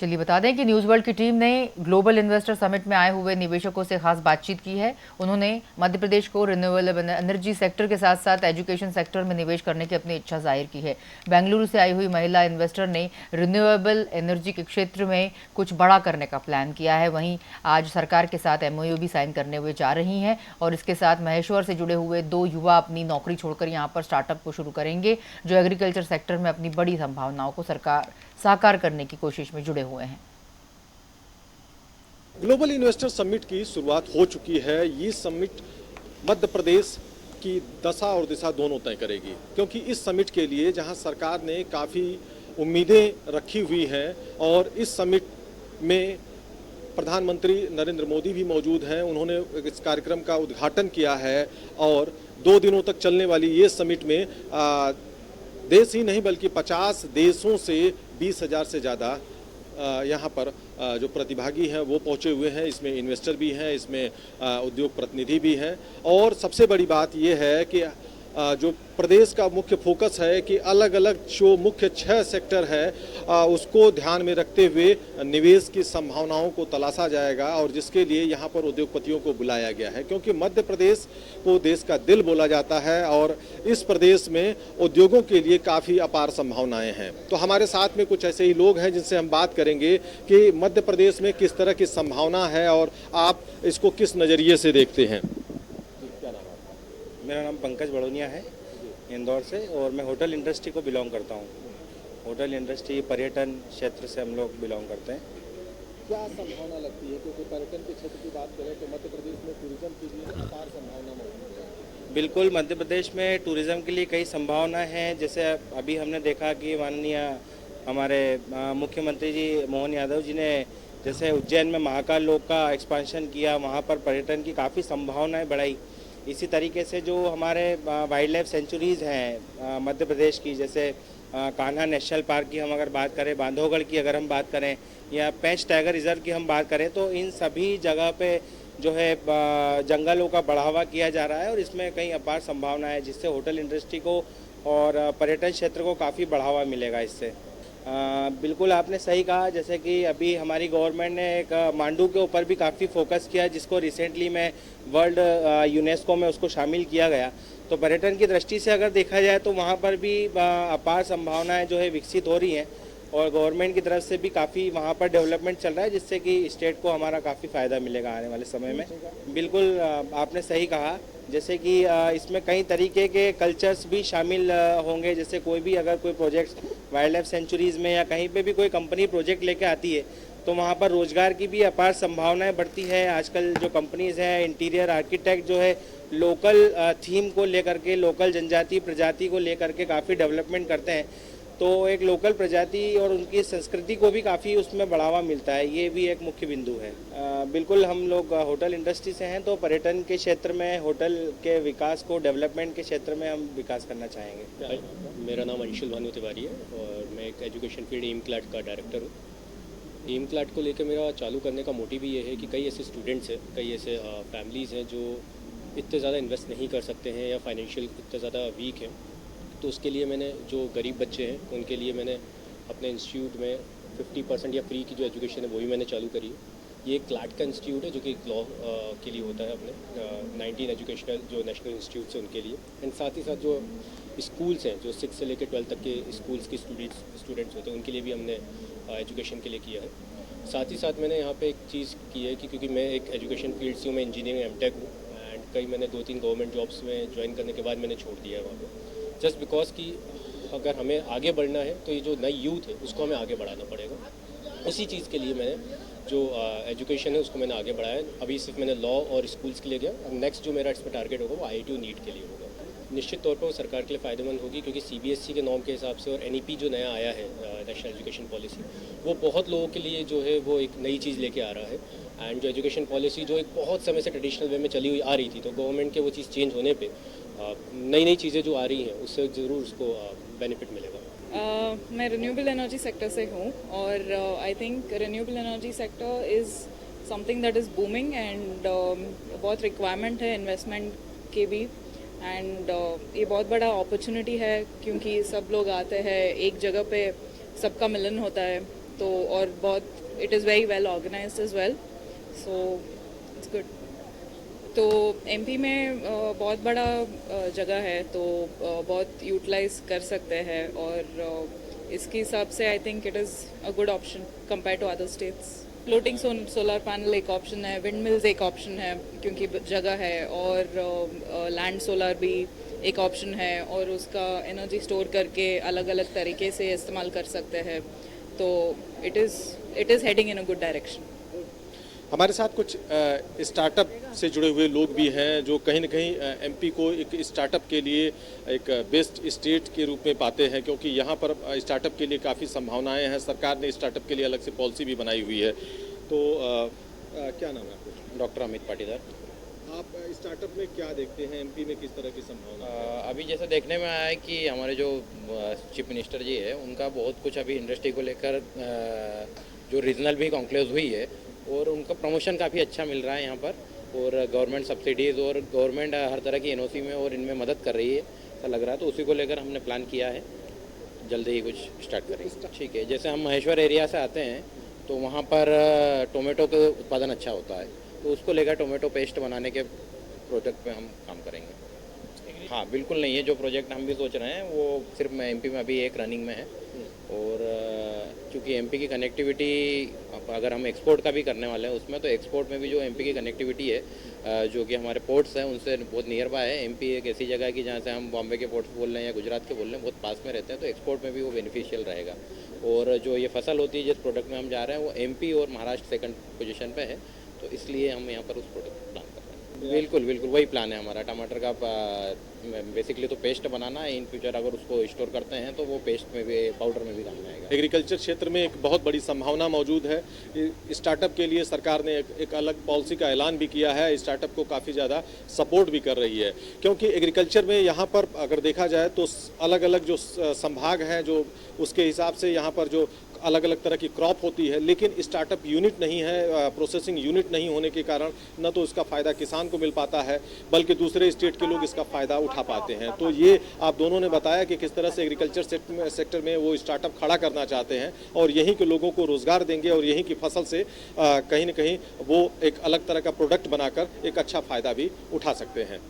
चलिए बता दें कि न्यूज़ वर्ल्ड की टीम ने ग्लोबल इन्वेस्टर समिट में आए हुए निवेशकों से खास बातचीत की है। उन्होंने मध्य प्रदेश को रिन्यूएबल एनर्जी सेक्टर के साथ साथ एजुकेशन सेक्टर में निवेश करने की अपनी इच्छा जाहिर की है। बेंगलुरु से आई हुई महिला इन्वेस्टर ने रिन्यूएबल एनर्जी के क्षेत्र में कुछ बड़ा करने का प्लान किया है। वहीं आज सरकार के साथ एमओयू भी साइन करने हुए जा रही हैं और इसके साथ महेश्वर से जुड़े हुए 2 युवा अपनी नौकरी छोड़कर यहाँ पर स्टार्टअप को शुरू करेंगे, जो एग्रीकल्चर सेक्टर में अपनी बड़ी संभावनाओं को साकार करने की कोशिश में जुड़े हुए हैं। ग्लोबल इन्वेस्टर समिट की शुरुआत हो चुकी है। ये समिट मध्य प्रदेश की दशा और दिशा दोनों तय करेगी, क्योंकि इस समिट के लिए जहां सरकार ने काफ़ी उम्मीदें रखी हुई हैं और इस समिट में प्रधानमंत्री नरेंद्र मोदी भी मौजूद हैं। उन्होंने इस कार्यक्रम का उद्घाटन किया है और 2 दिनों तक चलने वाली ये समिट में देश ही नहीं बल्कि 50 देशों से 20,000 से ज़्यादा यहाँ पर जो प्रतिभागी हैं वो पहुँचे हुए हैं। इसमें इन्वेस्टर भी हैं, इसमें उद्योग प्रतिनिधि भी हैं और सबसे बड़ी बात ये है कि जो प्रदेश का मुख्य फोकस है कि अलग अलग जो मुख्य 6 सेक्टर है उसको ध्यान में रखते हुए निवेश की संभावनाओं को तलाशा जाएगा और जिसके लिए यहाँ पर उद्योगपतियों को बुलाया गया है, क्योंकि मध्य प्रदेश को देश का दिल बोला जाता है और इस प्रदेश में उद्योगों के लिए काफ़ी अपार संभावनाएं हैं। तो हमारे साथ में कुछ ऐसे ही लोग हैं जिनसे हम बात करेंगे कि मध्य प्रदेश में किस तरह की संभावना है और आप इसको किस नज़रिए से देखते हैं। मेरा नाम पंकज बड़ोनिया है, इंदौर से, और मैं होटल इंडस्ट्री को बिलोंग करता हूँ। होटल इंडस्ट्री, पर्यटन क्षेत्र से हम लोग बिलोंग करते हैं। क्या संभावना लगती है, क्योंकि पर्यटन के क्षेत्र की बात करें तो मध्य प्रदेश में टूरिज्म के लिए अपार संभावना मौजूद है। बिल्कुल, मध्य प्रदेश में टूरिज़्म के लिए कई संभावना हैं। जैसे अभी हमने देखा कि माननीय हमारे मुख्यमंत्री जी मोहन यादव जी ने जैसे उज्जैन में महाकाल लोक का एक्सपांशन किया, वहाँ पर पर्यटन की काफ़ी संभावनाएँ बढ़ाई। इसी तरीके से जो हमारे वाइल्ड लाइफ सेंचुरीज़ हैं मध्य प्रदेश की, जैसे कान्हा नेशनल पार्क की हम अगर बात करें, बांधवगढ़ की अगर हम बात करें, या पेंच टाइगर रिजर्व की हम बात करें, तो इन सभी जगह पे जो है जंगलों का बढ़ावा किया जा रहा है और इसमें कई अपार संभावना है, जिससे होटल इंडस्ट्री को और पर्यटन क्षेत्र को काफ़ी बढ़ावा मिलेगा इससे। बिल्कुल आपने सही कहा, जैसे कि अभी हमारी गवर्नमेंट ने एक मांडू के ऊपर भी काफ़ी फोकस किया, जिसको रिसेंटली में वर्ल्ड यूनेस्को में उसको शामिल किया गया। तो पर्यटन की दृष्टि से अगर देखा जाए तो वहाँ पर भी अपार संभावनाएं जो है विकसित हो रही हैं और गवर्नमेंट की तरफ से भी काफ़ी वहाँ पर डेवलपमेंट चल रहा है, जिससे कि स्टेट को हमारा काफ़ी फ़ायदा मिलेगा आने वाले समय में। बिल्कुल आपने सही कहा, जैसे कि इसमें कई तरीके के कल्चर्स भी शामिल होंगे। जैसे कोई भी अगर कोई प्रोजेक्ट वाइल्ड लाइफ सेंचुरीज़ में या कहीं पे भी कोई कंपनी प्रोजेक्ट लेके आती है तो वहाँ पर रोज़गार की भी अपार संभावनाएं बढ़ती है। आजकल जो कंपनीज़ हैं, इंटीरियर आर्किटेक्ट जो है लोकल थीम को लेकर के, लोकल जनजाति प्रजाति को लेकर के काफ़ी डेवलपमेंट करते हैं, तो एक लोकल प्रजाति और उनकी संस्कृति को भी काफ़ी उसमें बढ़ावा मिलता है। ये भी एक मुख्य बिंदु है। बिल्कुल हम लोग होटल इंडस्ट्री से हैं, तो पर्यटन के क्षेत्र में होटल के विकास को, डेवलपमेंट के क्षेत्र में हम विकास करना चाहेंगे। मेरा नाम अंशुल भानु तिवारी है और मैं एक एजुकेशन फील्ड एम क्लैट का डायरेक्टर हूँ। एम क्लैट को लेकर मेरा चालू करने का मोटिव ये है कि कई ऐसे स्टूडेंट्स हैं, कई ऐसे फैमिलीज़ हैं जो इतने ज़्यादा इन्वेस्ट नहीं कर सकते हैं या फाइनेंशियल इतने ज़्यादा वीक हैं, तो उसके लिए मैंने, जो गरीब बच्चे हैं उनके लिए मैंने अपने इंस्टीट्यूट में 50% या फ्री की जो एजुकेशन है वो भी मैंने चालू करी है। ये एक क्लैट का इंस्टीट्यूट है जो कि लॉ के लिए होता है, अपने 19 एजुकेशनल जो नेशनल इंस्टीट्यूट्स हैं उनके लिए। एंड साथ ही साथ जो स्कूल्स हैं, जो 6 से लेकर 12 तक के स्कूल्स के स्टूडेंट्स होते हैं, उनके लिए भी हमने एजुकेशन के लिए किया है। साथ ही साथ मैंने यहाँ पे एक चीज़ की है कि क्योंकि मैं एक एजुकेशन फील्ड से हूँ, मैं इंजीनियरिंग एमटेक हूँ, एंड कई मैंने 2-3 गवर्नमेंट जॉब्स में ज्वाइन करने के बाद मैंने छोड़ दिया है वहाँ पे, जस्ट बिकॉज कि अगर हमें आगे बढ़ना है तो ये जो नई यूथ है उसको हमें आगे बढ़ाना पड़ेगा। उसी चीज़ के लिए मैंने जो एजुकेशन है उसको मैंने आगे बढ़ाया। अभी सिर्फ मैंने लॉ और स्कूल्स के लिए गया, अब नेक्स्ट जो मेरा इसमें टारगेट होगा वो IIT नीट के लिए होगा। निश्चित तौर पर वो सरकार के लिए फ़ायदेमंद होगी, क्योंकि CBSE के नॉर्म के हिसाब से और NEP जो नया आया है, नेशनल एजुकेशन पॉलिसी, वो बहुत लोगों के लिए जो है वो एक नई चीज़ लेके आ रहा है। एंड जो एजुकेशन पॉलिसी जो एक बहुत समय से ट्रेडिशनल वे में चली हुई आ रही थी, तो गवर्नमेंट के वो चीज़ चेंज होने पे नई नई चीज़ें जो आ रही हैं उससे ज़रूर उसको बेनिफिट मिलेगा। मैं रिन्यूएबल एनर्जी सेक्टर से हूँ और I think renewable energy sector is something that is booming and बहुत रिक्वायरमेंट है इन्वेस्टमेंट के भी, एंड ये बहुत बड़ा अपॉर्चुनिटी है क्योंकि सब लोग आते हैं, एक जगह पे सबका मिलन होता है तो और बहुत it is very well organised as well, so it's good. तो एमपी में बहुत बड़ा जगह है, तो बहुत यूटिलाइज कर सकते हैं, और इसके हिसाब से I think it is a good option compare to other states. Floating solar panel एक ऑप्शन है, विंड मिल्स एक ऑप्शन है क्योंकि जगह है, और लैंड सोलर भी एक ऑप्शन है, और उसका एनर्जी स्टोर करके अलग अलग तरीके से इस्तेमाल कर सकते हैं। तो it is heading in a good direction. हमारे साथ कुछ स्टार्टअप से जुड़े हुए लोग भी हैं जो कहीं न कहीं एमपी को एक स्टार्टअप के लिए एक बेस्ट स्टेट के रूप में पाते हैं, क्योंकि यहाँ पर स्टार्टअप के लिए काफ़ी संभावनाएं हैं। सरकार ने स्टार्टअप के लिए अलग से पॉलिसी भी बनाई हुई है। तो क्या नाम है आपका? डॉक्टर अमित पाटीदार। आप स्टार्टअप में क्या देखते हैं, एमपी में किस तरह की संभावना है? अभी जैसे देखने में आया है कि हमारे जो चीफ मिनिस्टर जी है उनका बहुत कुछ अभी इंडस्ट्री को लेकर जो रीजनल भी कॉन्क्लेव हुई है, और उनका प्रमोशन काफ़ी अच्छा मिल रहा है यहाँ पर, और गवर्नमेंट सब्सिडीज़ और गवर्नमेंट हर तरह की एनओसी में और इनमें मदद कर रही है ऐसा लग रहा है। तो उसी को लेकर हमने प्लान किया है, जल्दी ही कुछ स्टार्ट करेंगे। ठीक है, जैसे हम महेश्वर एरिया से आते हैं तो वहाँ पर टोमेटो का उत्पादन अच्छा होता है, तो उसको लेकर टोमेटो पेस्ट बनाने के प्रोजेक्ट पे हम काम करेंगे। हाँ बिल्कुल नहीं है, जो प्रोजेक्ट हम भी सोच रहे हैं वो सिर्फ एमपी में अभी एक रनिंग में है, और चूँकि एमपी की कनेक्टिविटी अगर हम एक्सपोर्ट का भी करने वाले हैं उसमें, तो एक्सपोर्ट में भी जो एमपी की कनेक्टिविटी है जो कि हमारे पोर्ट्स हैं उनसे बहुत नियर बाय है। एमपी एक ऐसी जगह है कि जहाँ से हम बॉम्बे के पोर्ट्स बोल रहे हैं या गुजरात के बोल रहे हैं, बहुत पास में रहते हैं, तो एक्सपोर्ट में भी वो बेनिफिशियल रहेगा। और जो ये फसल होती है जिस प्रोडक्ट में हम जा रहे हैं वो एमपी और महाराष्ट्र सेकंड पोजीशन पे है, तो इसलिए हम यहाँ पर उस प्रोडक्ट प्लान कर रहे हैं। बिल्कुल बिल्कुल वही प्लान है हमारा। टमाटर का बेसिकली तो पेस्ट बनाना है, इन फ्यूचर अगर उसको स्टोर करते हैं तो वो पेस्ट में भी, पाउडर में भी काम में आएगा। एग्रीकल्चर क्षेत्र में एक बहुत बड़ी संभावना मौजूद है। स्टार्टअप के लिए सरकार ने एक अलग पॉलिसी का ऐलान भी किया है, स्टार्टअप को काफ़ी ज़्यादा सपोर्ट भी कर रही है, क्योंकि एग्रीकल्चर में यहाँ पर अगर देखा जाए तो अलग अलग जो संभाग हैं जो उसके हिसाब से यहाँ पर जो अलग अलग तरह की क्रॉप होती है, लेकिन स्टार्टअप यूनिट नहीं है, प्रोसेसिंग यूनिट नहीं होने के कारण न तो इसका फ़ायदा किसान को मिल पाता है बल्कि दूसरे स्टेट के लोग इसका फ़ायदा उठा पाते हैं। तो ये आप दोनों ने बताया कि किस तरह से एग्रीकल्चर सेक्टर में वो स्टार्टअप खड़ा करना चाहते हैं और यहीं के लोगों को रोज़गार देंगे और यहीं की फसल से कहीं न कहीं वो एक अलग तरह का प्रोडक्ट बनाकर एक अच्छा फ़ायदा भी उठा सकते हैं।